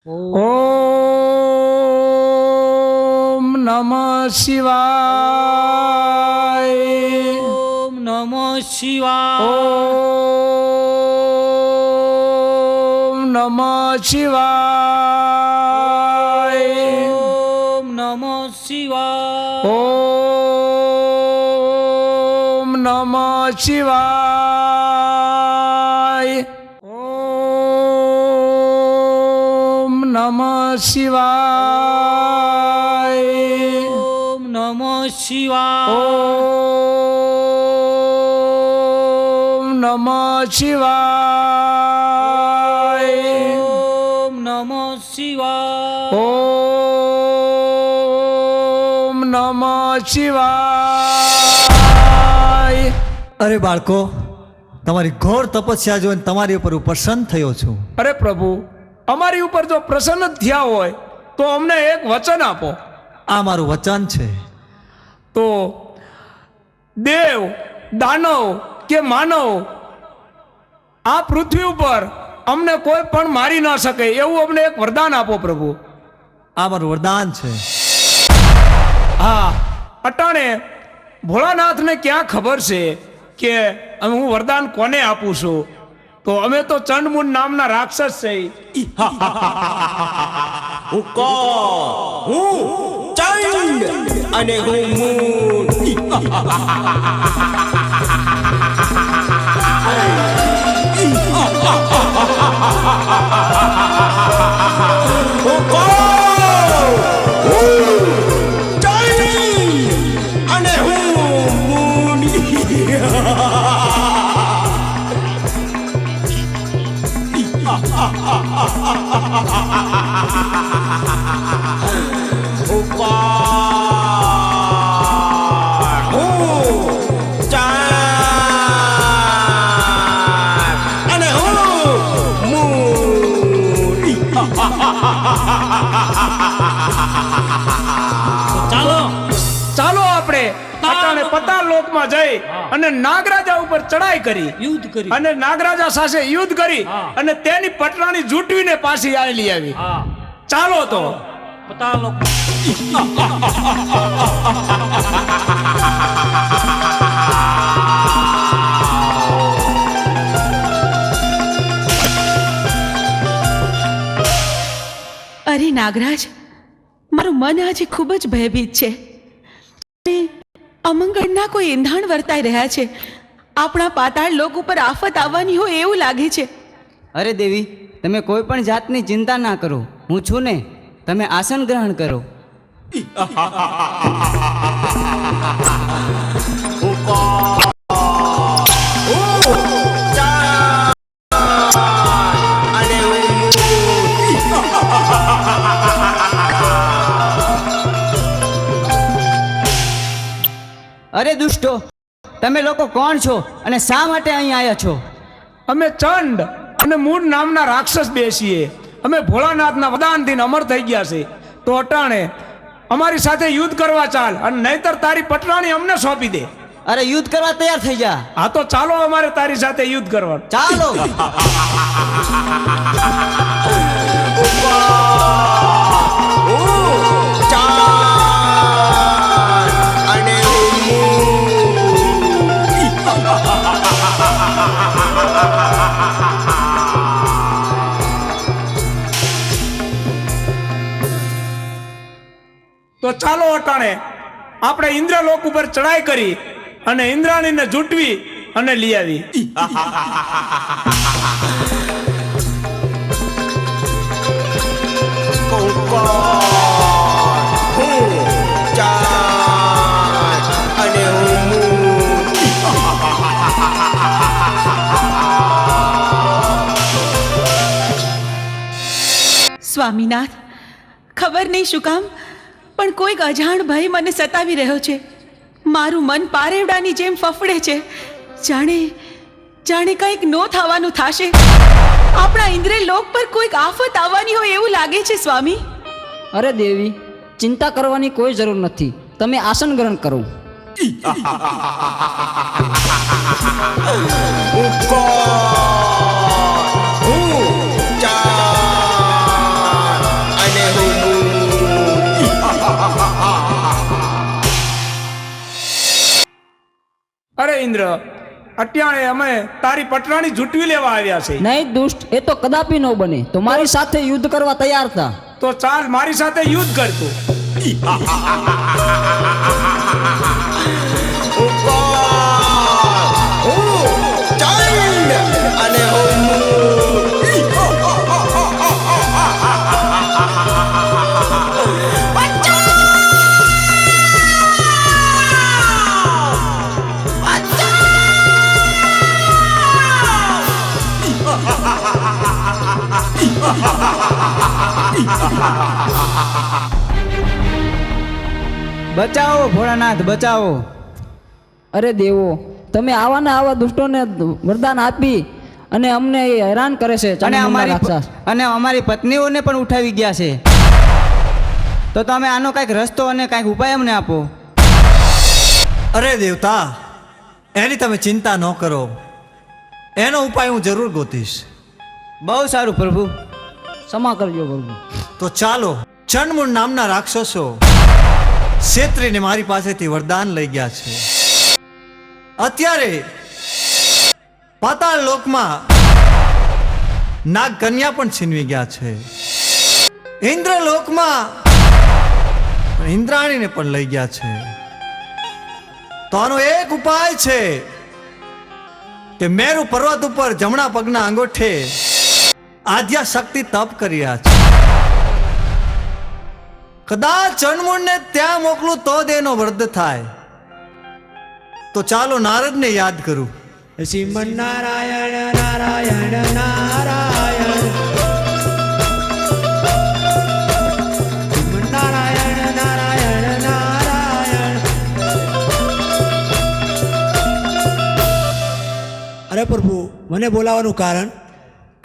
ઓમ નમઃ શિવાય. ઓમ નમઃ શિવાય. ઓમ નમઃ શિવાય. ઓમ નમઃ શિવાય. ઓમ નમઃ શિવાય. ઓમ નમઃ શિવાય. ઓમ નમઃ શિવાય. ઓમ નમઃ શિવાય. ઓમ નમઃ શિવાય. ઓમ નમઃ શિવાય. અરે બાળકો, તમારી ઘોર તપસ્યા જોઈને તમારી ઉપર હું પ્રસન્ન થયો છું. અરે પ્રભુ, અમારી ઉપર જો પ્રસન્ન થયા હોય તો અમને એક વચન આપો. આ મારું વચન છે. તો દેવ, દાનવ કે માનવ આ પૃથ્વી ઉપર અમને કોઈ પણ મારી ન શકે એવું અમને એક વરદાન આપો પ્રભુ. આ મારું વરદાન છે. હા, અટાણે ભોળાનાથને ક્યાં ખબર છે કે હું વરદાન કોને આપું છું? તો અમે તો ચંડમુંડ નામના રાક્ષસ છે. હું કોણ? હું ચંડ અને હું મૂળ. હું કોણ? હું ચંડ અને હું મૂળ. ચાલો આપણે અટાણે પતાળ લોકમાં જઈ અને નાગરાજા ઉપર ચડાઈ કરી, યુદ્ધ કરી. અને નાગરાજા સાથે યુદ્ધ કરી અને તેની પટરાણી જૂટવીને પાછી આવેલી આવી. હા, ચાલો તો. પતાલો. અરે નાગરાજ, મારું મન આજે ખૂબ જ ભયભીત છે. અમંગળના કોઈ એંધાણ વર્તાઈ રહ્યા છે. આપણા પાતાળ લોક ઉપર આફત આવવાની હોય એવું લાગે છે. અરે દેવી, તમે કોઈ પણ જાતની ચિંતા ના કરો. હું છું ને, તમે આસન ગ્રહણ કરો. અરે દુષ્ટો, તમે લોકો કોણ છો અને શા માટે અહીં આવ્યા છો? અમે ચંડ અને મૂળ નામના રાક્ષસ બેસીએ. અમે ભોળાનાથના વરદાનથી અમર થઈ ગયા છે. તો અટાણે અમારી સાથે યુદ્ધ કરવા ચાલ, અને નહીતર તારી પટરાણી અમને સોંપી દે. અરે યુદ્ધ કરવા તૈયાર થઈ જા. હા તો ચાલો અમારે તારી સાથે યુદ્ધ કરવાનું. ચાલો. તો ચાલો અટાણે આપણે ઇન્દ્રલોક ઉપર ચડાઈ કરી અને ઇન્દ્રાણીને જૂટવી અને લઈ આવી. સ્વામીનાથ, ખબર નહીં શું કામ પણ કોઈક અજાણ ભય મને સતાવી રહ્યો છે. મારું મન પારેવડાની જેમ ફફડે છે. જાણે જાણે કંઈક નો થવાનું થશે. આપણા ઇન્દ્ર લોક પર કોઈક આફત આવવાની હોય એવું લાગે છે સ્વામી. અરે દેવી, ચિંતા કરવાની કોઈ જરૂર નથી. તમે આસન ગ્રહણ કરો. હું ઇન્દ્ર, અત્યારે અમે તારી પટરાણી ઝૂંટવી લેવા આવ્યા છે. નહીં દુષ્ટ, એ તો કદાપી ન બને. તો મારી સાથે યુદ્ધ કરવા તૈયાર થા. તો ચાલ મારી સાથે યુદ્ધ કરતો. હું ચંડ અને હું બચાવો ભોળાનાથ, બચાવો. અરે દેવો, તમે આવા ને આવા દુષ્ટોને વરદાન આપી અને અમને એ હેરાન કરે છે. અને ચામુંડા રાક્ષસ. અમારી પત્નીઓને પણ ઉઠાવી ગયા છે. તો તમે આનો કાંઈક રસ્તો અને કાંઈક ઉપાય અમને આપો. અરે દેવતા, એની તમે ચિંતા ન કરો, એનો ઉપાય હું જરૂર ગોતીશ. બહુ સારું પ્રભુ. ક્ષમા કરજો પ્રભુ. તો ચાલો, ચંડમુંડ નામના રાક્ષસો ક્ષેત્રીને મારી પાસેથી વરદાન લઈ ગયા છે. અત્યારે પાતાળ લોકમાં નાગ કન્યા પણ છીનવી ગયા છે. ઇન્દ્રલોકમાં ઇન્દ્રાણીને પણ લઈ ગયા છે. તો આનો એક ઉપાય છે કે મેરુ પર્વત ઉપર જમણા પગના અંગોઠે આદ્યા શક્તિ તપ કરી રહ્યા છે. કદાચ ચંડમુંડને ત્યાં મોકલું તો જ એનો વધ થાય. તો ચાલો નારદને યાદ કરું. શ્રીમન નારાયણ નારાયણ નારાયણ શ્રીમન નારાયણ નારાયણ નારાયણ. અરે પ્રભુ, મને બોલાવવાનું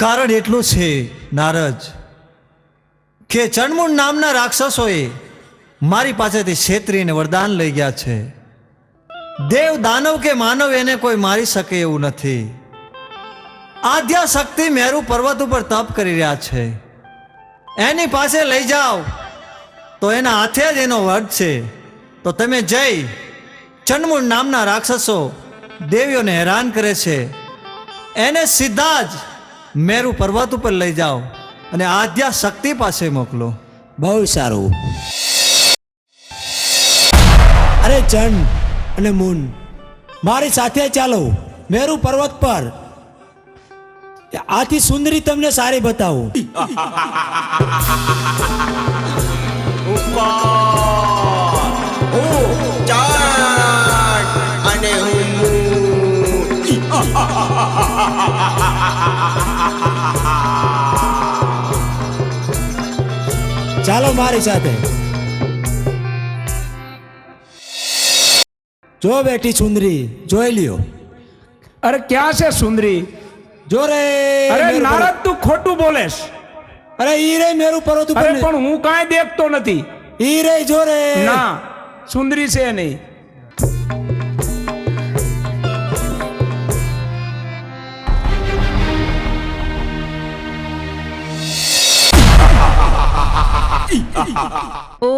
કારણ એટલું છે નારદ કે ચંડમુંડ નામના રાક્ષસોએ મારી પાસેથી ક્ષેત્રીને વરદાન લઈ ગયા છે. દેવ દાનવ કે માનવ એને કોઈ મારી શકે એવું નથી. આદ્યા શક્તિ મેરુ પર્વત ઉપર તપ કરી રહ્યા છે. એની પાસે લઈ જાઓ તો એના હાથે જ એનો વધ છે. તો તમે જઈ ચંડમુંડ નામના રાક્ષસો દેવીઓને હેરાન કરે છે એને સીધા જ મેરુ પર્વત ઉપર લઈ જાઓ અને આદ્યા શક્તિ પાસે મોકલો. બહુ સારું. અરે ચંડ અને મૂન, મારી સાથે ચાલો મેરુ પર્વત પર. આથી સુંદરી તમને સારી બતાવું. અને ચાલો મારી સાથે. જો બેટી સુંદરી, જોઈ લ્યો. અરે ક્યાં છે સુંદરી? જો રે અરે મેરુ નારદ, પર્વત. તું ખોટું બોલેશ. અરે ઈ રે મેરુ પર્વત ઉપર. અરે પણ હું કાંઈ દેખતો નથી. ઈ રે જો રે. ના, સુંદરી છે નહીં. ઓમ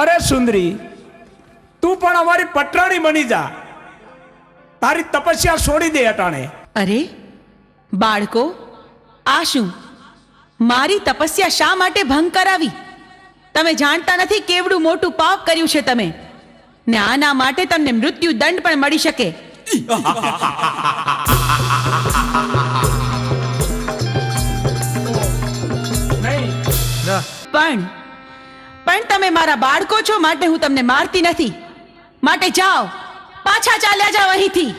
અરે સુંદરી, તું પણ અમારી પટરાણી બની જા. તારી તપસ્યા છોડી દે અટાણે. અરે બાળકો, આ શું? મારી તપસ્યા શા માટે ભંગ કરાવી? તમે જાણતા નથી કેવડું મોટું પાપ કર્યું છે તમે, ને આના માટે તમને મૃત્યુ દંડ પણ મળી શકે. પણ તમે મારા બાળકો છો, માટે હું તમને મારતી નથી. માટે જાઓ, પાછા ચાલ્યા જાઓ અહીંથી.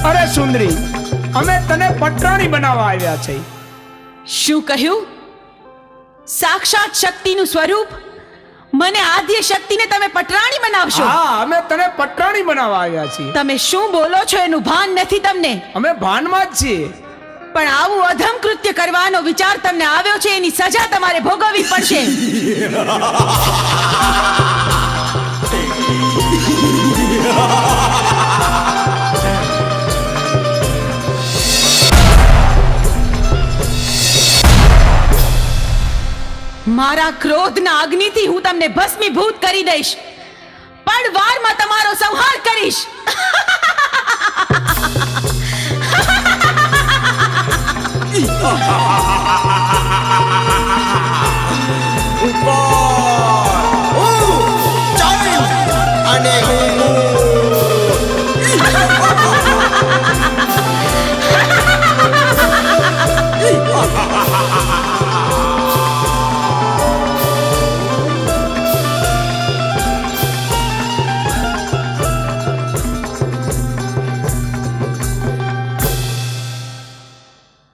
અરે સુંદરી, અમે તને પટરાણી બનાવવા આવ્યા છે. શું કહ્યું? સાક્ષાત શક્તિનું સ્વરૂપ મને આદ્ય શક્તિને તમે પટરાણી બનાવશો? હા, અમે તને પટરાણી બનાવવા આવ્યા છીએ. તમે શું બોલો છો એનું ભાન નથી તમને. અમે ભાનમાં જ છીએ. પણ આવું અધમ કૃત્ય કરવાનો વિચાર તમને આવ્યો છે, એની સજા તમારે ભોગવવી પડશે. મારા ક્રોધના અગ્નિથી હું તમને ભસ્મીભૂત કરી દઈશ, પણ વારમાં તમારો સંહાર કરીશ.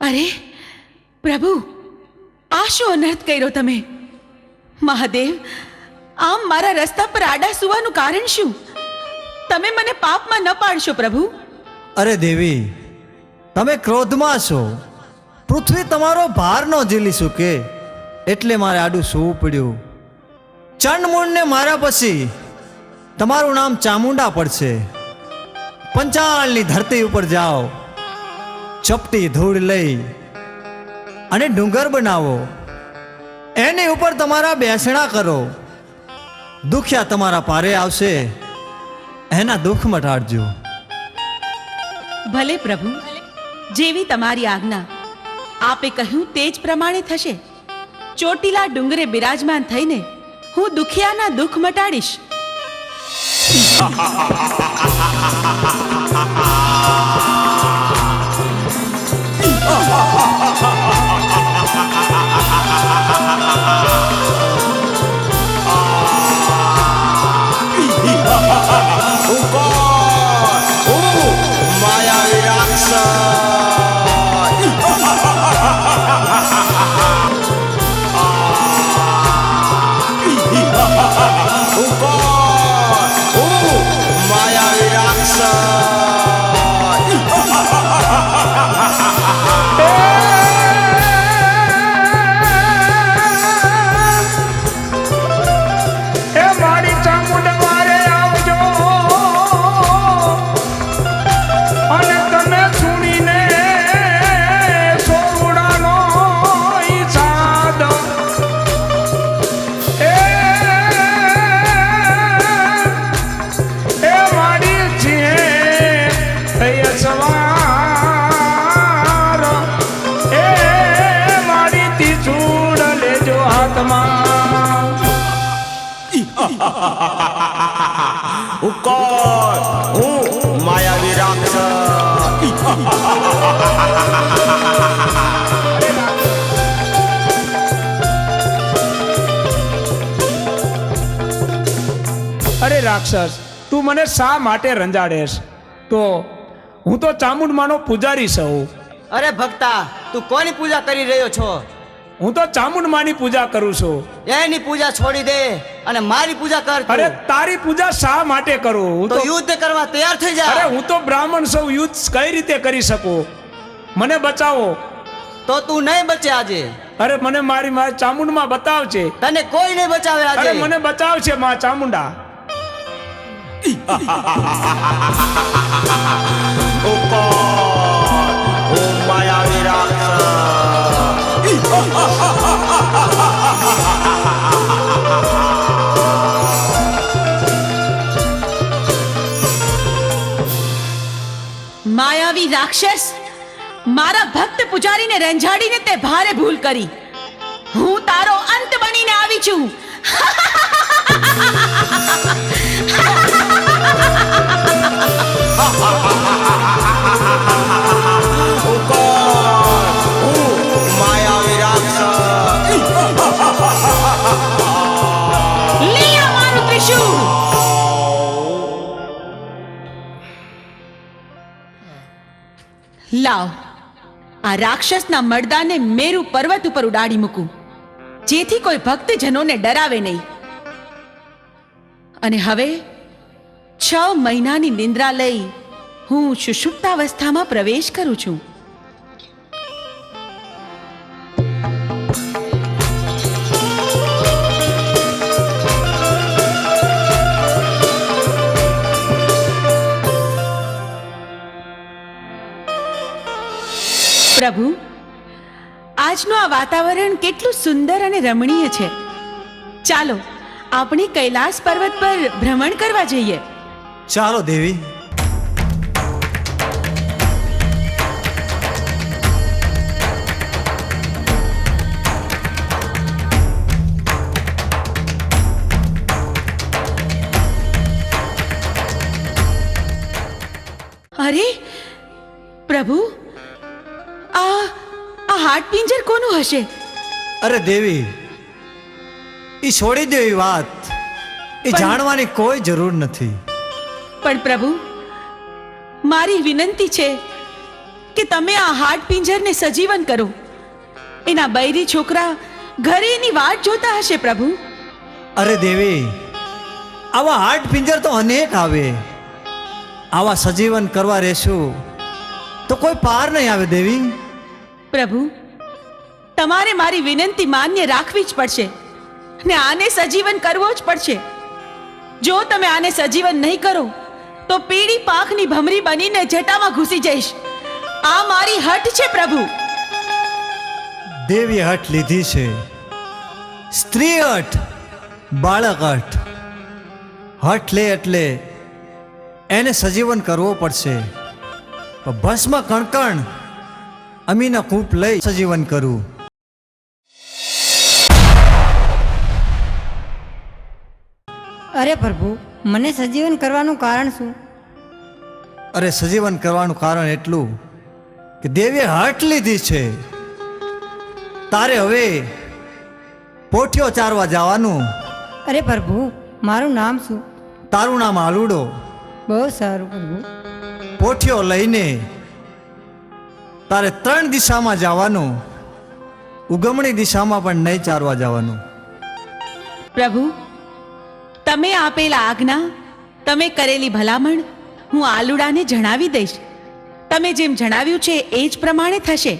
અરે પ્રભુ, આ શું અનર્થ કર્યો તમે? મહાદેવ, આમ મારા રસ્તા પર આડા સુવાનું કારણ શું? તમે મને પાપમાં ન પાડશો પ્રભુ. અરે દેવી, તમે ક્રોધમાં છો. પૃથ્વી તમારો ભાર ન ઝીલી શકે એટલે મારે આડું સૂવું પડ્યું. ચંડમૂળને મારા પછી તમારું નામ ચામુંડા પડશે. પંચાળની ધરતી ઉપર જાઓ, ચપટી ધૂળ લઈ અને ડુંગર બનાવો, એની ઉપર તમારા બેસણા કરો. દુખ્યા તમારા પારે આવશે, એના દુઃખ મટાડજો. ભલે પ્રભુ, જેવી તમારી આજ્ઞા. આપે કહ્યું તે જ પ્રમાણે થશે. ચોટીલા ડુંગરે બિરાજમાન થઈને હું દુખિયાના દુઃખ મટાડીશ. માયાવી રાક્ષસ. અરે રાક્ષસ, તું મને શા માટે રંજાડેશ? તો હું તો ચામુંડમાનો પૂજારી છું. અરે ભક્તા, તું કોની પૂજા કરી રહ્યો છો? હું તો ચામુંડમાની પૂજા કરું છું. એની પૂજા છોડી દે અને મારી પૂજા કર. તું. અરે તારી પૂજા શા માટે કરું? હું તો યુદ્ધ કરવા તૈયાર થઈ જા. અરે હું તો બ્રાહ્મણ છું, યુદ્ધ કઈ રીતે કરી શકું? મને બચાવો. તો તું નહીં બચે આજે. અરે મને મારી માં ચામુંડમાં બતાવશે. તને કોઈ નહીં બચાવે આજે. અરે મને બચાવશે માં ચામુંડા. માયાવી રાક્ષસ. માયાવી રાક્ષસ, મારા ભક્ત પૂજારીને રંજાડીને તે ભારે ભૂલ કરી. હું તારો અંત બનીને આવી છું. માયાવી રાક્ષસ. લે આ મારું ત્રિશૂળ. લાવ, આ રાક્ષસના મર્દાને મેરુ પર્વત ઉપર ઉડાડી મૂકું, જેથી કોઈ ભક્તજનોને ડરાવે નહીં. અને હવે 6 મહિનાની નિંદ્રા લઈ હું સુષુપ્તાવસ્થામાં પ્રવેશ કરું છું. પ્રભુ, આજનું આ વાતાવરણ કેટલું સુંદર અને રમણીય છે. ચાલો આપણે કૈલાસ પર્વત પર ભ્રમણ કરવા જઈએ. ચાલો દેવી. અરે પ્રભુ, આ હાડપિંજર કોનું હશે? અરે દેવી, એ છોડી દો એ વાત. એ જાણવાની કોઈ જરૂર નથી. પણ પ્રભુ, મારી વિનંતી છે કે તમે આ હાડપિંજરને સજીવન કરો. એના બૈરી છોકરા ઘરે એની વાટ જોતા હશે પ્રભુ. અરે દેવી, આવા હાડ પિંજર તો અનેક આવે. આવા સજીવન કરવા રહેશું તો કોઈ પાર નહીં આવે દેવી. પ્રભુ, તમારે મારી વિનંતી માન્ય રાખવી જ પડશે ને આને સજીવન કરવો જ પડશે. જો તમે આને સજીવન નહીં કરો તો પીળી પાંખની ભમરી બનીને જટામાં ઘૂસી જઈશ. આ મારી હઠ છે પ્રભુ. દેવી હઠ લીધી છે. સ્ત્રી હઠ, બાળક હઠ. હઠ લે એટલે એને સજીવન કરવો પડશે. પણ ભસ્મ કણકણ અમીના કૂપ લઈ સજીવન કરું. અરે પ્રભુ, મને સજીવન કરવાનું કારણ શું? અરે સજીવન કરવાનું કારણ એટલું કે દેવીએ હઠ લીધી છે. તારે હવે પોઠિયો ચારવા જવાનું. અરે પ્રભુ, મારું નામ શું? તારું નામ આલુડો. બહુ સારું પ્રભુ. પોઠિયો લઈને તારે 3 દિશામાં જવાનું. ઉગમણી દિશામાં પણ નહીં ચારવા જવાનું. પ્રભુ, તમે આપેલા આજ્ઞા, તમે કરેલી ભલામણ હું આલુડાને જણાવી દઈશ. તમે જેમ જણાવ્યું છે એ જ પ્રમાણે થશે.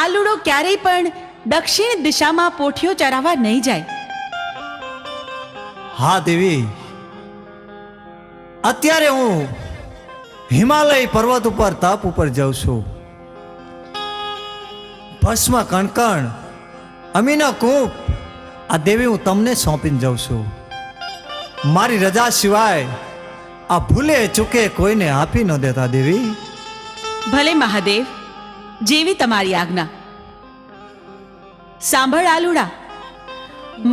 આલુડો ક્યારેય પણ દક્ષિણ દિશામાં પોઠિયો ચરાવવા નહીં જાય. હા દેવી, અત્યારે હું હિમાલય પર્વત ઉપર તપ ઉપર જાઉં છું. ભસ્મ કણકણ અમીના કૂપ આ દેવી હું તમને સોંપીને જાઉં છું. મારી રજા સિવાય આ ભૂલે ચૂકે કોઈને આપી ન દેતા દેવી. ભલે મહાદેવ, જેવી તમારી આજ્ઞા. સાંભળ આલુડા,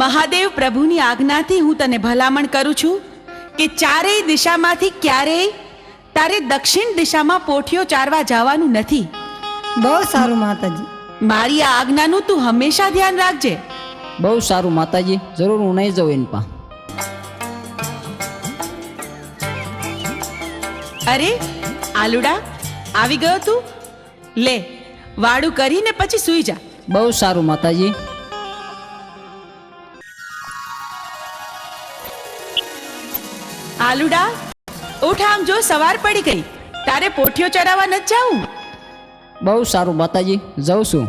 મહાદેવ પ્રભુની આજ્ઞાથી હું તને ભલામણ કરું છું કે ચારેય દિશામાંથી ક્યારેય તારે દક્ષિણ દિશામાં પોઠિયો ચારવા જવાનું નથી. બહુ સારું માતાજી. મારી આ આજ્ઞાનું તું હંમેશા ધ્યાન રાખજે. બહુ સારું માતાજી, જરૂર હું નહીં જાઉં એની પા. અરે આલુડા, આવી ગયો તું? લે, વાડું કરીને પછી સૂઈ જા. બહુ સારું માતાજી. આલુડા, ઉઠ, આમ જો સવાર પડી ગઈ. તારે પોઠિયો ચરાવવા ન જાઉં? બહુ સારું માતાજી, જાઉં છું.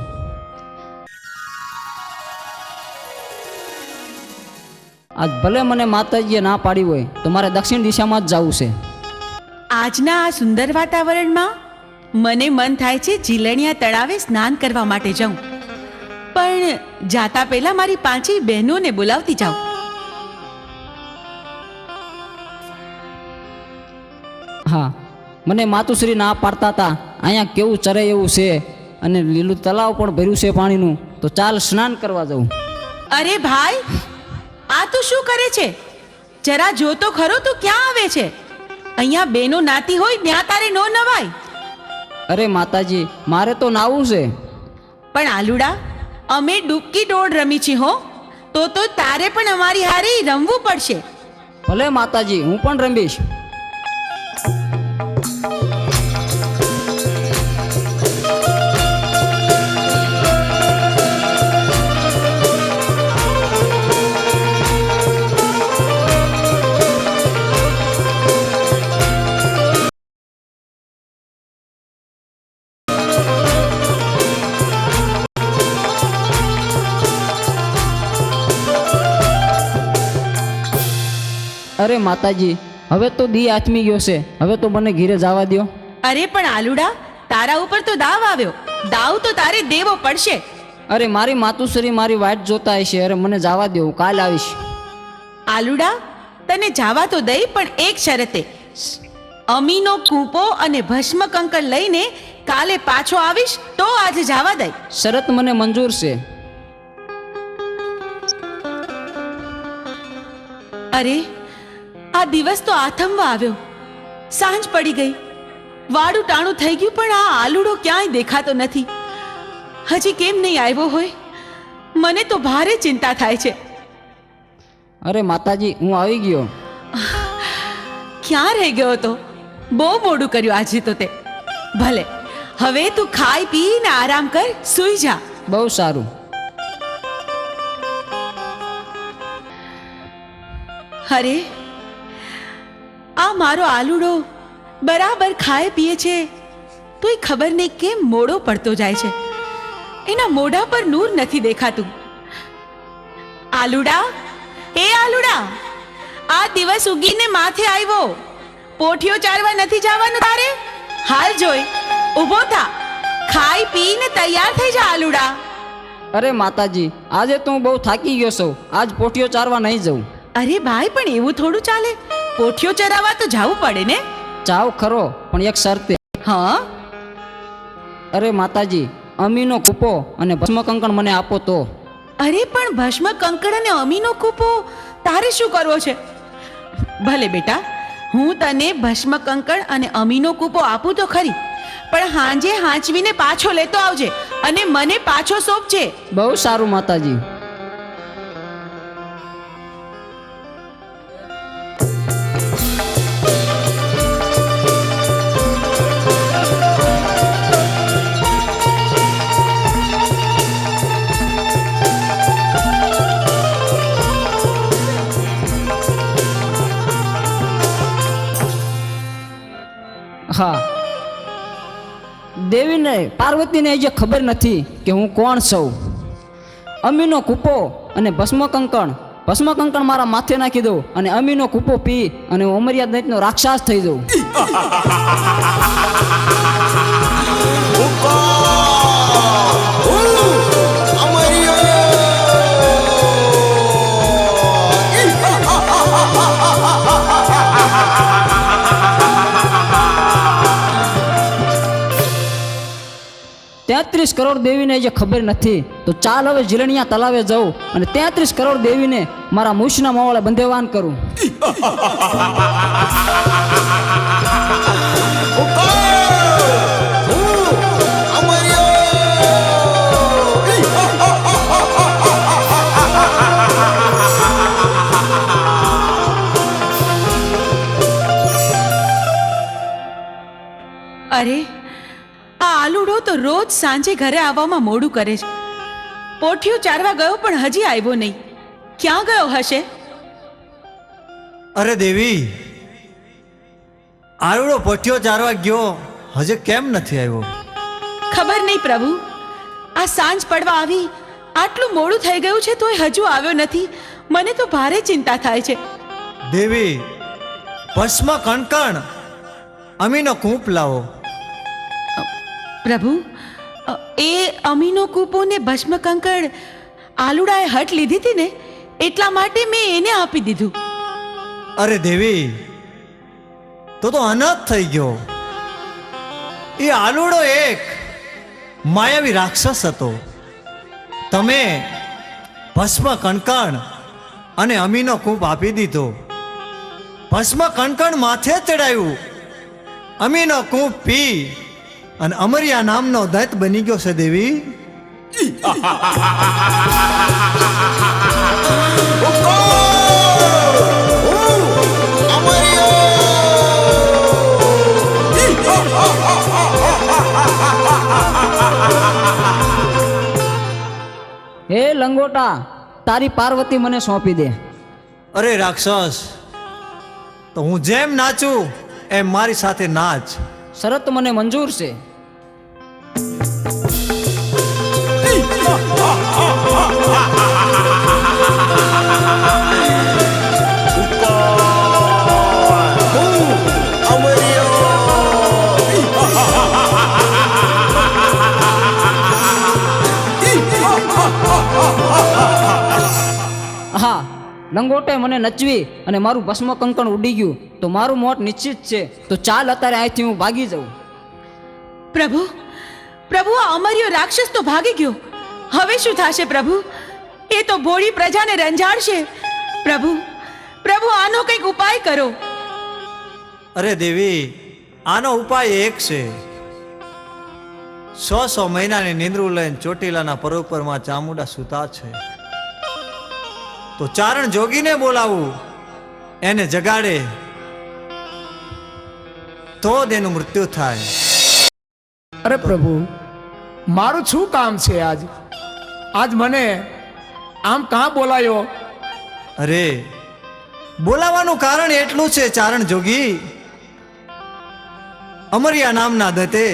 આજ ભલે મને માતાજીએ ના પાડી હોય તો મારે દક્ષિણ દિશામાં જ જવું છે. આજના આ સુંદર વાતાવરણમાં મને મન થાય છે જીલણિયા તળાવે સ્નાન કરવા માટે જાઉં. પણ જાતા પહેલા મારી 5 બહેનોને બોલાવતી જાઉં. હા, મને માતુશ્રી ના પાડતા હતા અહીંયા કેવું ચરે એવું છે અને લીલું તલાવ પણ ભર્યું છે પાણીનું, તો ચાલ સ્નાન કરવા જાઉં. અરે ભાઈ, આ તું શું કરે છે? જરા જોતો ખરો તું ક્યાં આવે છે? અહીંયા બેનો નાતી હોય ત્યાં તારે નો નવાય. અરે માતાજી, મારે તો નાવું છે. પણ આલુડા, અમે ડૂબકી દોડ રમી છે હો, તો તારે પણ અમારી હારે રમવું પડશે. ભલે માતાજી, હું પણ રમીશ. અરે માતાજી, હવે તો દી આથમી ગયો છે, હવે તો મને ઘીરે જવા દ્યો. અરે પણ આલુડા, તારા ઉપર તો દાવ આવ્યો. દાવ તો તારે દેવો પડશે. અરે મારી માતુશ્રી મારી વાટ જોતા હશે. અરે મને જવા દો, હું કાલ આવીશ. આલુડા, તને જાવા તો દઈ, પણ એક શરતે. અમીનો કૂપો અને ભસ્મ કંકર લઈને કાલે પાછો આવીશ તો આજે જાવા દઈ. શરત મને મંજૂર છે. અરે આ દિવસ તો આથમવા આવ્યો, સાંજ પડી ગઈ, વાડું ટાણું થઈ ગયું, પણ આ આલુડો ક્યાંય દેખાતો નથી. હજી કેમ નહીં આવ્યો હોય? મને તો ભારે ચિંતા થાય છે. અરે માતાજી, હું આવી ગયો. ક્યાં રહી ગયો તો? બહુ મોડું કર્યું આજે તો તે. ભલે, હવે તું ખાઈ પીને આરામ કર, સૂઈ જા. બહુ સારું. અરે આ મારો આલુડો બરાબર ખાય પીએ છે, તોય ખબર નહીં કેમ મોડો પડતો જાય છે. એના મોઢા પર નૂર નથી દેખાતું. આલુડા, એ આલુડા, આ દિવસ ઉગીને માથે આવ્યો. પોઠિયો ચારવા નથી જવાનું તારે? હાલ જોઈ, ઊભો થા, ખાઈ પીને તૈયાર થઈ જા આલુડા. અરે માતાજી, આજે તો હું બહુ થાકી ગયો છું, આજ પોઠિયો ચારવા નહીં જઉં. અરે ભાઈ, પણ એવું થોડું ચાલે, પોઠિયો ચરાવવા તો જવું પડે ને. ચાવ ખરો, પણ એક શરતે. હા? અરે માતાજી, અમીનો કૂપો અને ભસ્મ કંકણ મને આપો તો. અરે પણ ભસ્મ કંકણ અને અમીનો કૂપો તારે શું કરવો છે? ભલે બેટા, હું તને ભસ્મ કંકણ અને અમીનો કૂપો આપું તો ખરી, પણ હાંજે હાંચવીને પાછો લેતો આવજે અને મને પાછો સોંપજે. બહુ સારું માતાજી. હા, દેવીને પાર્વતીને જે ખબર નથી કે હું કોણ છું. અમીનો કૂપો અને ભસ્મ કંકણ મારા માથે નાખી દઉં અને અમીનો કૂપો પી અને હું અમર્યાદ દૈત્યનો રાક્ષસ થઈ જાઉં. તેત્રીસ કરોડ દેવીને જે ખબર નથી, તો ચાલ હવે જીલણિયા તલાવે જાઉં અને 33 કરોડ દેવીને મારા મૂછના મોવાળે બંધેવાન કરું. અરે આ આલુડો તો રોજ સાંજે ઘરે આવવામાં મોડું કરે છે. પોઠિયો ચારવા ગયો પણ હજી આવ્યો નહીં. ક્યાં ગયો હશે? અરે દેવી, આરુડો પોઠિયો ચારવા ગયો, હજે કેમ નથી આવ્યો? ખબર નહીં પ્રભુ, આ સાંજ પડવા આવી, આટલું મોડું થઈ ગયું છે તોય હજુ આવ્યો નથી. મને તો ભારે ચિંતા થાય છે. દેવી, ભસ્મ કણકણ અમીનો કૂપ લાવો. પ્રભુ, એ અમીનો કૂપો ને ભસ્મ કંકણ આલુડાએ હટ લીધી હતી ને, એટલા માટે મેં એને આપી દીધું. અરે દેવી, તો અનાથ થઈ ગયો. એ આલુડો એક માયાવી રાક્ષસ હતો. તમે ભસ્મ કણકણ અને અમીનો કૂપ આપી દીધો. ભસ્મ કણકણ માથે ચડાવ્યું, અમીનો કૂપ પી અને અમરિયા નામનો દૈત બની ગયો છે. દેવી, હે લંગોટા, તારી પાર્વતી મને સોંપી દે. અરે રાક્ષસ, તો હું જેમ નાચું એમ મારી સાથે નાચ. શરત મને મંજૂર છે. લંગોટે મને નચવી અને મારું ભસ્મ કંકણ ઉડી ગયું તો મારું મોત નિશ્ચિત છે. તો ચાલ અત્યારે અહીંથી હું ભાગી જાઉં. પ્રભુ પ્રભુ આ અમર્યો રાક્ષસ તો ભાગી ગયો. હવે શું થશે પ્રભુ? એ તો ભોળી પ્રજાને રંજાડશે. પ્રભુ પ્રભુ આનો કંઈક ઉપાય કરો. અરે દેવી, આનો ઉપાય એક છે. 100 મહિનાની નિંદ્રું લઈને ચોટીલાના પરોપરમાં ચામુંડા સૂતા છે. તો ચારણ જોગીને બોલાવું, એને જગાડે તો જ એનું મૃત્યુ થાય. અરે પ્રભુ, મારું શું કામ છે આજ મને આમ કાં બોલાયો? અરે બોલાવાનું કારણ એટલું છે ચારણ જોગી, અમરિયા નામના દત્તે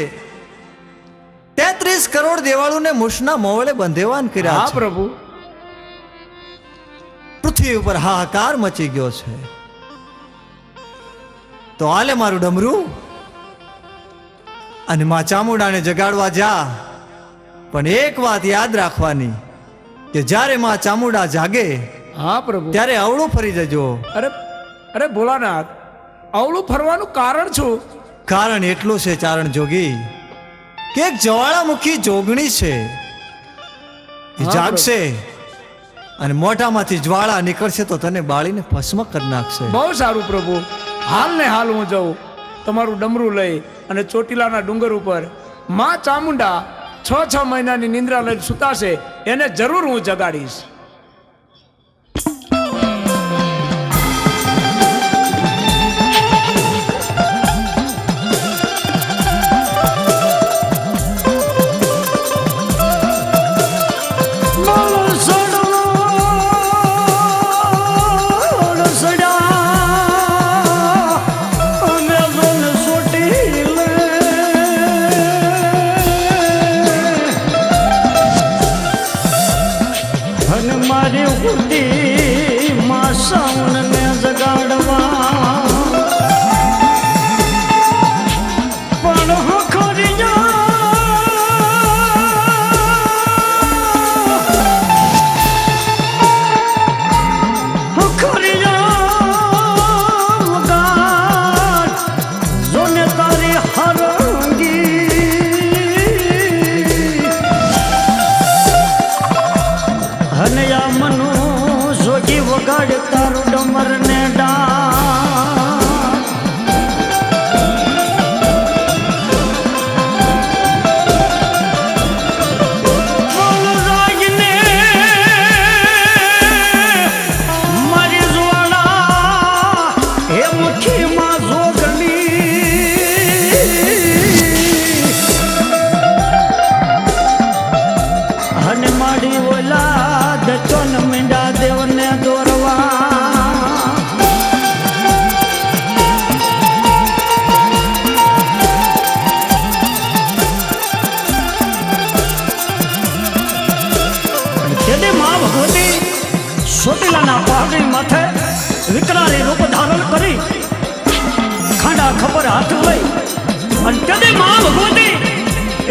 33 કરોડ દેવાળુને મૂછના મોવળે બંધેવાન કર્યા હા છે. પ્રભુ. પૃથ્વી ઉપર હાહાકાર મચી ગયો છે. તો હાલે મારું ડમરું અને માં ચામુંડાને જગાડવા જા. પણ એક વાત યાદ રાખવાની કે જ્યારે માં ચામુંડા જાગે હા પ્રભુ. ત્યારે અવળું ફરી જજો. અરે ભોળાનાથ, અવળું ફરવાનું કારણ શું? કારણ એટલું છે ચારણ જોગી કે એક જ્વાળામુખી જોગણી છે, એ હા, જાગશે અને મોઢામાંથી જ્વાળા નીકળશે તો તને બાળીને ભસ્મ કરી નાખશે. બહુ સારું પ્રભુ. હાલ ને હાલ હું જાઉં તમારું ડમરું લઈ અને ચોટીલાના ડુંગર ઉપર માં ચામુંડા 6 મહિનાની નિંદ્રા લઈને સુતાશે, એને જરૂર હું જગાડીશ. ચોટીલાના પહાડી માથે વિકરાળી રૂપ ધારણ કરી ખાંડા ખબર હાથ લઈ અને કદી માં ભગવતી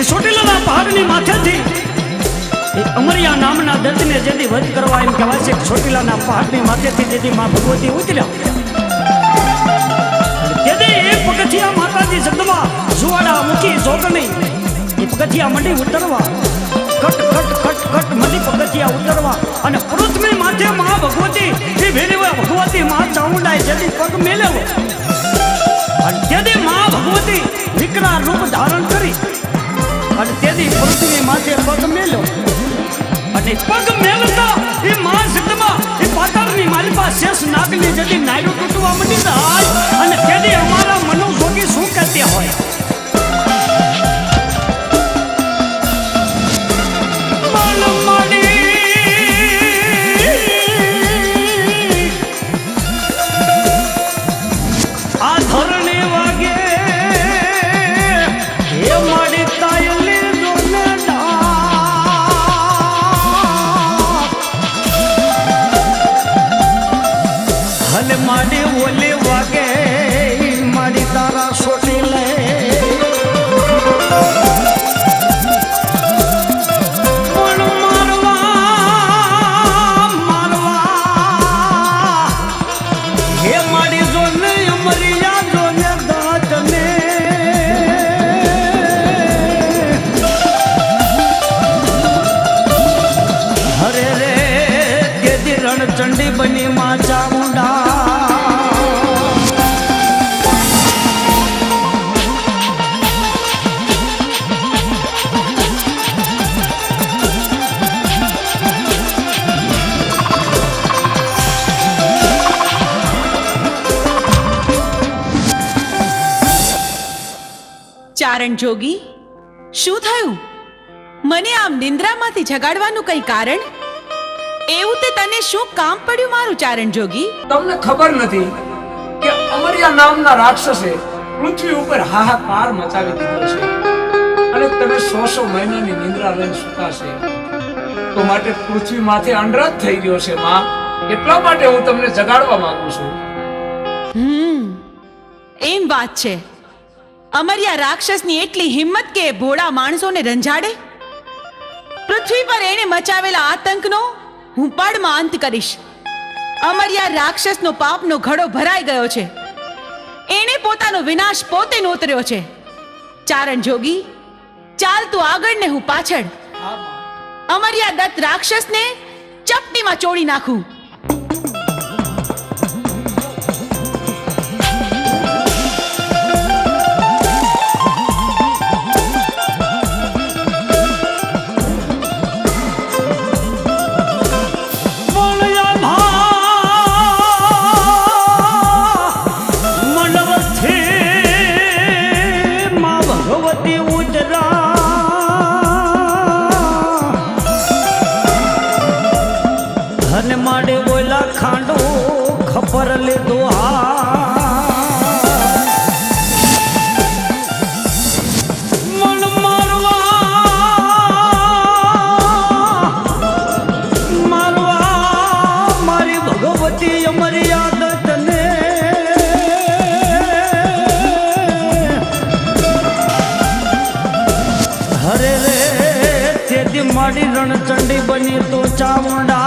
એ ચોટીલાના પહાડની માથેથી એ અમરિયા નામના દત્તને જેથી વધ કરવા એમ કહેવાય છે. ચોટીલાના પહાડની માથેથી જેથી માં ભગવતી ઉતર્યા તેથી એક પગથિયા માતાજી જગદંબા સુવાડા મુખી જોગણી એ પગથિયા મંડી ઉતરવા કટ કટ કટ કટ મધી પગથિયા ઉતરવા અને પૃથ્વી માથે મા ભગવતી એ ભેરવા ભગવતી મા ચામુંડાએ જેથી પગ મેલેવો અને તેથી મા ભગવતી વિકરાળ રૂપ ધારણ કરી અને તેથી પૃથ્વી માથે પગ મેલ્યો અને પગ મેલતા એ મા જગદંબા એ પાતાળની માલિકા શેષ નાગની જેથી નાયડું તૂટવા મંડી જાય અને તેથી અમારા મનો જોગી શું કહેતી હોય રણચંડી બની માં ચામુંડા ચારણ જોગી, શું થયું? મને આમ નિંદ્રામાંથી જગાડવાનું કઈ કારણ? એવું તે તને શું કામ પડ્યું મારું ચારણ જોગી? તમને ખબર નથી કે અમરિયા નામના રાક્ષસે પૃથ્વી ઉપર હાહાકાર મચાવી દીધો છે અને તમે 100 મહિનાની નિંદ્રા લઈને સૂતા છે. તો માટે પૃથ્વી માથે અંડરાજ થઈ ગયો છે માં. એટલા માટે હું તમને જગાડવા માંગુ છું. એમ વાત છે. અમરિયા રાક્ષસની એટલી હિંમત કે ભોળા માણસોને રંજાડે? પૃથ્વી પર એણે મચાવેલા આતંકનો હું પળમાં અંત કરીશ. અમરિયા રાક્ષસનો પાપનો ઘડો ભરાઈ ગયો છે. એણે પોતાનો વિનાશ પોતે નોતર્યો છે. ચારણ જોગી, ચાલ તું આગળ ને હું પાછળ. અમરિયા દત્ત રાક્ષસને ચપટીમાં ચોળી નાખું. માડે બોલા ખાંડો ખબર લીધો મન મારવા મારી ભગવતી અમારી આદત ને હરે રે તેથી માડી રણચંડી બની તો ચામુંડા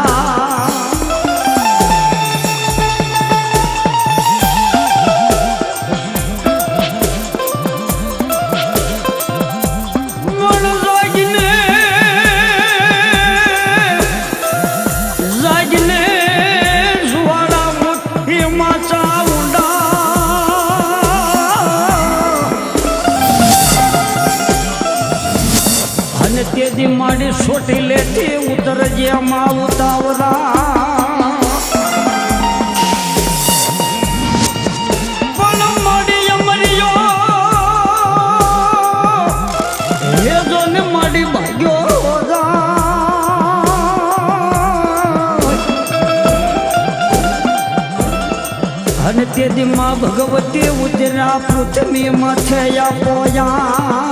માડી છોટી લેતી ઉતર જ્યાં ઉતાવરા પણ માડી અમરિયો હે જો ને માડી ભાગ્યો અને તેથી માં ભગવતી ઉતરા પૃથ્વી માથે પોયા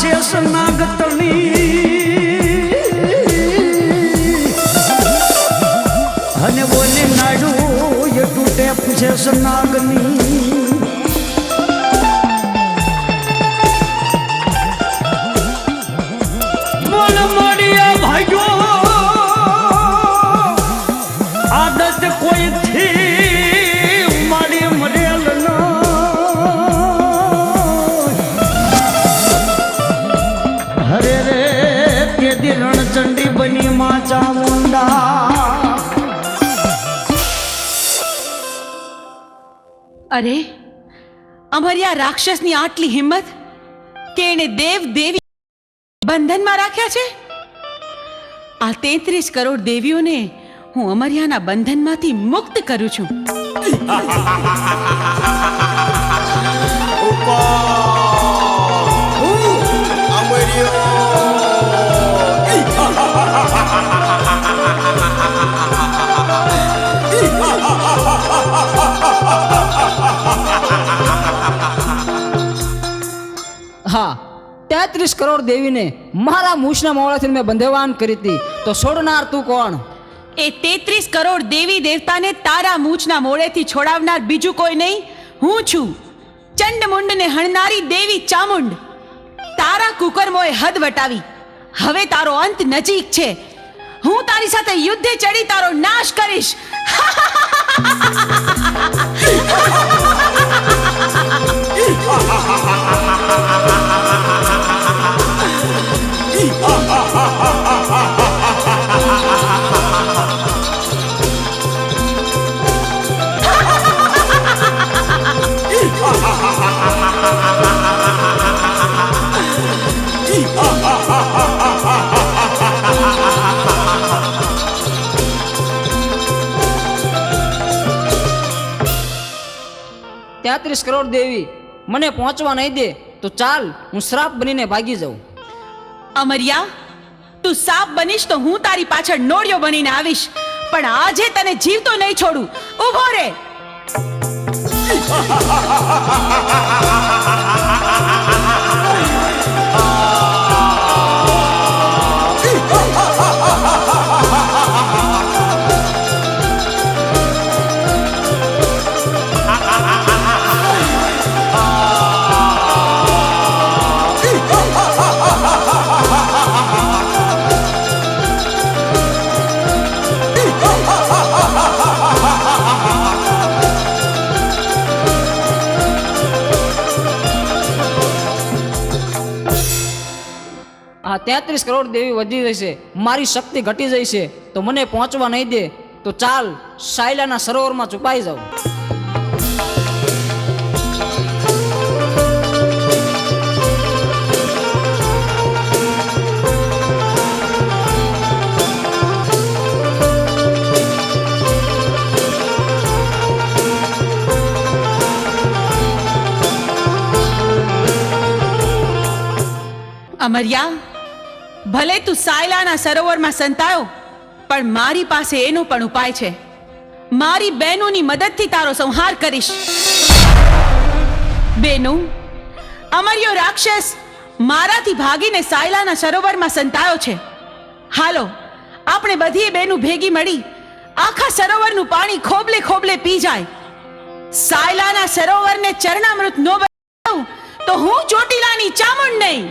શેષ નાગતણી અને બોલે નાડું એ તૂટે શેષ નાગની મન મળ્યા ભાગ્યો આદત કોઈ થી મારી મરેલ હરે રે તેથી રણચંડી બની માં ચામુંડા. અરે, અમરિયા રાક્ષસની આટલી હિંમત કે એને દેવ દેવી બંધનમાં રાખ્યા છે. આ 33 કરોડ દેવીઓને હું અમરિયાના બંધનમાંથી મુક્ત કરું છું. હા, 33 કરોડ દેવીને મારા મૂછના મોડાથી મેં બંધેવાન કરી હતી, તો છોડનાર તું કોણ? એ 33 કરોડ દેવી દેવતાને તારા મૂછના મોડેથી છોડાવનાર બીજું કોઈ નહીં, હું છું. ચંડમુંડને હણનારી દેવી ચામુંડ. તારા કુકર્મોએ હદ વટાવી. હવે તારો અંત નજીક છે. હું તારી સાથે યુદ્ધે ચડી તારો નાશ કરીશ. 33 કરોડ દેવી મને પહોંચવા નહીં દે તો ચાલ હું શ્રાપ બનીને ભાગી જાઉં. અમરિયા, તું સાપ બનીશ તો હું તારી પાછળ નોળિયો બનીને આવીશ, પણ આજે તને જીવતો નહીં છોડું. ઊભો રે. આ 33 કરોડ દેવી વધી જશે, મારી શક્તિ ઘટી જશે, તો મને પહોંચવા નહીં દે તો ચાલ સાયલાના સરોવરમાં છુપાઈ જાઉં. અમરિયા, ભલે તું સાયલાના સરોવરમાં સંતાયો, પણ મારી પાસે એનો પણ ઉપાય છે. મારી બહેનોની મદદથી તારો સંહાર કરીશ. બેનો, અમરિયો રાક્ષસ મારાથી ભાગીને સાયલાના સરોવરમાં સંતાયો છે. હાલો, આપણે બધી બહેનો ભેગી મળી આખા સરોવરનું પાણી ખોબલે ખોબલે પી જાય. સાયલાના સરોવરને ચરણામૃત નો બનાવું તો હું ચોટીલાની ચામુંડ નહીં.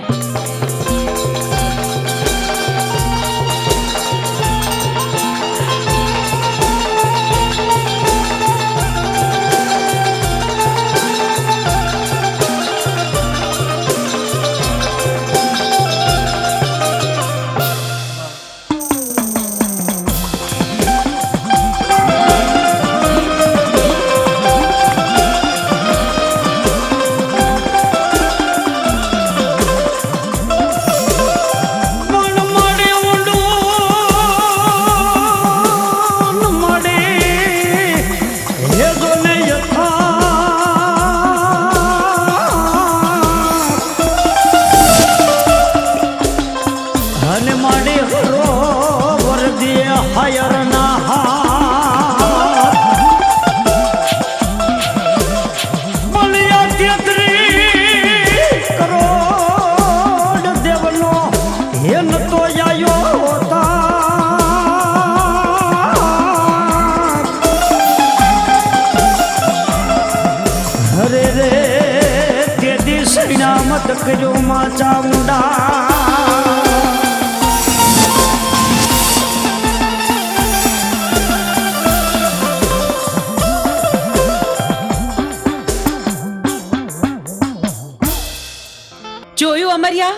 જોયું અમરિયા,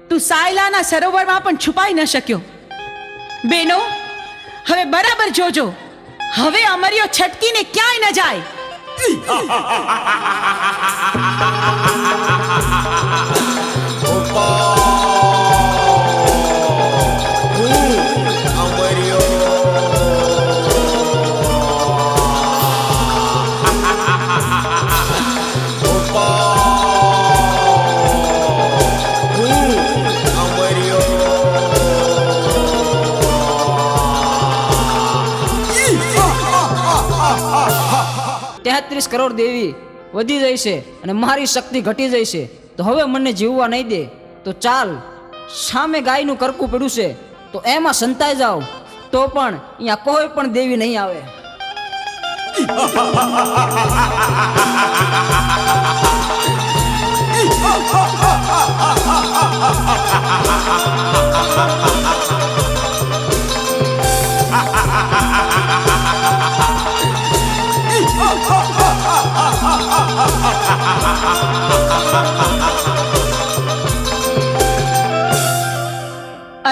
તું સાયલાના સરોવરમાં પણ છુપાઈ ન શક્યો. બેનો, હવે બરાબર જોજો, હવે અમરિયો છટકીને ક્યાંય ન જાય. તેત્રીસ કરોડ દેવી વધી જશે અને મારી શક્તિ ઘટી જશે, તો હવે મને જીવવા નહીં દે તો ચાલ સામે ગાયનું કરકું પડ્યું છે તો એમાં સંતાઈ જાઓ, તો પણ અહીંયા કોઈ પણ દેવી નહીં આવે.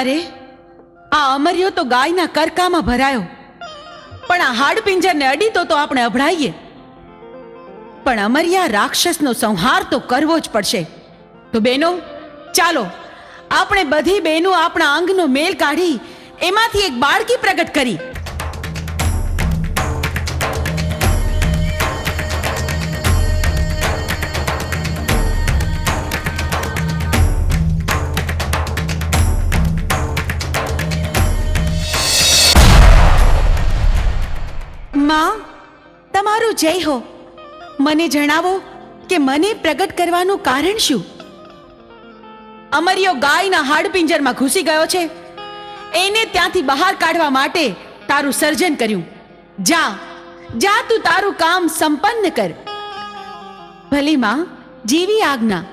અરે, આ અમરિયો તો ગાયના કરકામાં ભરાયો, પણ આ હાડપિંજરને અડીતો તો આપણે અભડાઈએ. પણ અમરિયા રાક્ષસનો સંહાર તો કરવો જ પડશે. તો બેનો, ચાલો આપણે બધી બહેનો આપણા અંગનો મેલ કાઢી એમાંથી એક બાળકી પ્રગટ કરી જય હો. મને જણાવો કે મને પ્રગટ કરવાનું કારણ શું? અમરિયો ગાયના હાડપિંજરમાં ઘૂસી ગયો છે. એને ત્યાંથી બહાર કાઢવા માટે તારું સર્જન કર્યું. જા જા, તું તારું કામ સંપન્ન કર. ભલે માં, જેવી આજ્ઞા.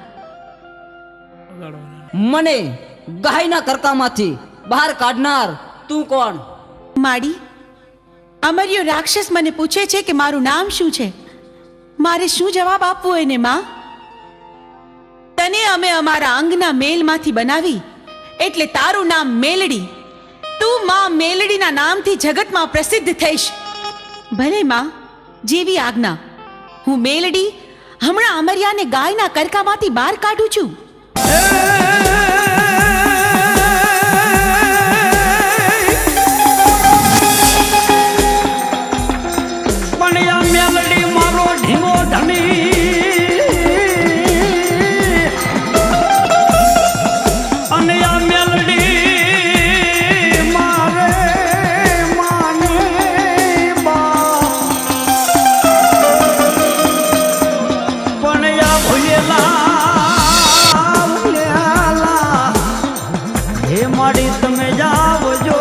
મને ગાયના કરકામાંથી બહાર કાઢનાર તું કોણ? માડી, અમરિયો રાક્ષસ મને પૂછે છે કે મારું નામ શું છે. મારે શું જવાબ આપવો એને માં? તને અમે અમારા અંગના મેલમાંથી બનાવી એટલે તારું નામ મેલડી. તું માં મેલડીના નામથી જગતમાં પ્રસિદ્ધ થઈશ. ભલે માં, જેવી આજ્ઞા. હું મેલડી હમણાં અમરિયાને ગાયના કરકામાંથી બહાર કાઢું છું. પણ આ મેલડી મારો ઢીંગો ધણી, અને આ મેલડી મારે માને બા. પણ આ ભૂલેલા હે માડી તમે જાવજો.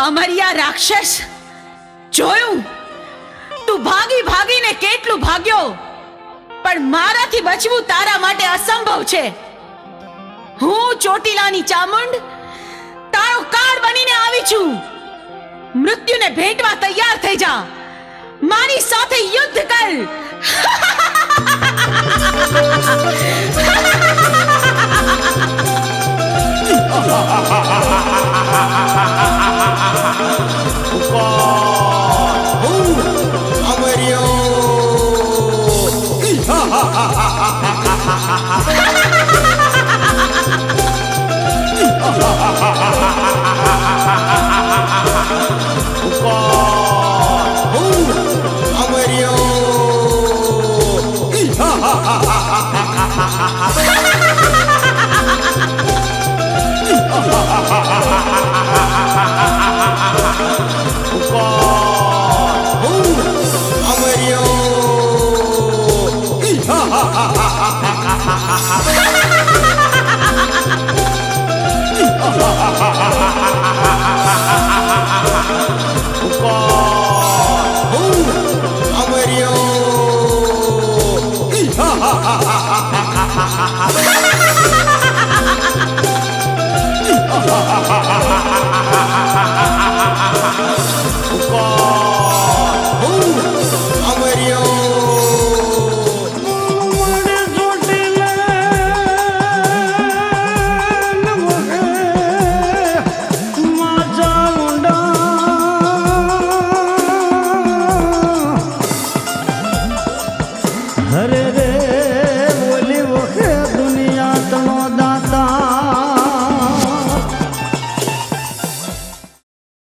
અમરિયા રાક્ષસ, જોયું તું ભાગી ભાગીને કેટલું ભાગ્યો, પણ મારાથી બચવું તારા માટે અસંભવ છે. હું ચોટીલાની ચામુંડ તારો કાળ બનીને આવી છું. મૃત્યુને ભેટવા તૈયાર થઈ જા. મારી સાથે યુદ્ધ કર. Amaryo.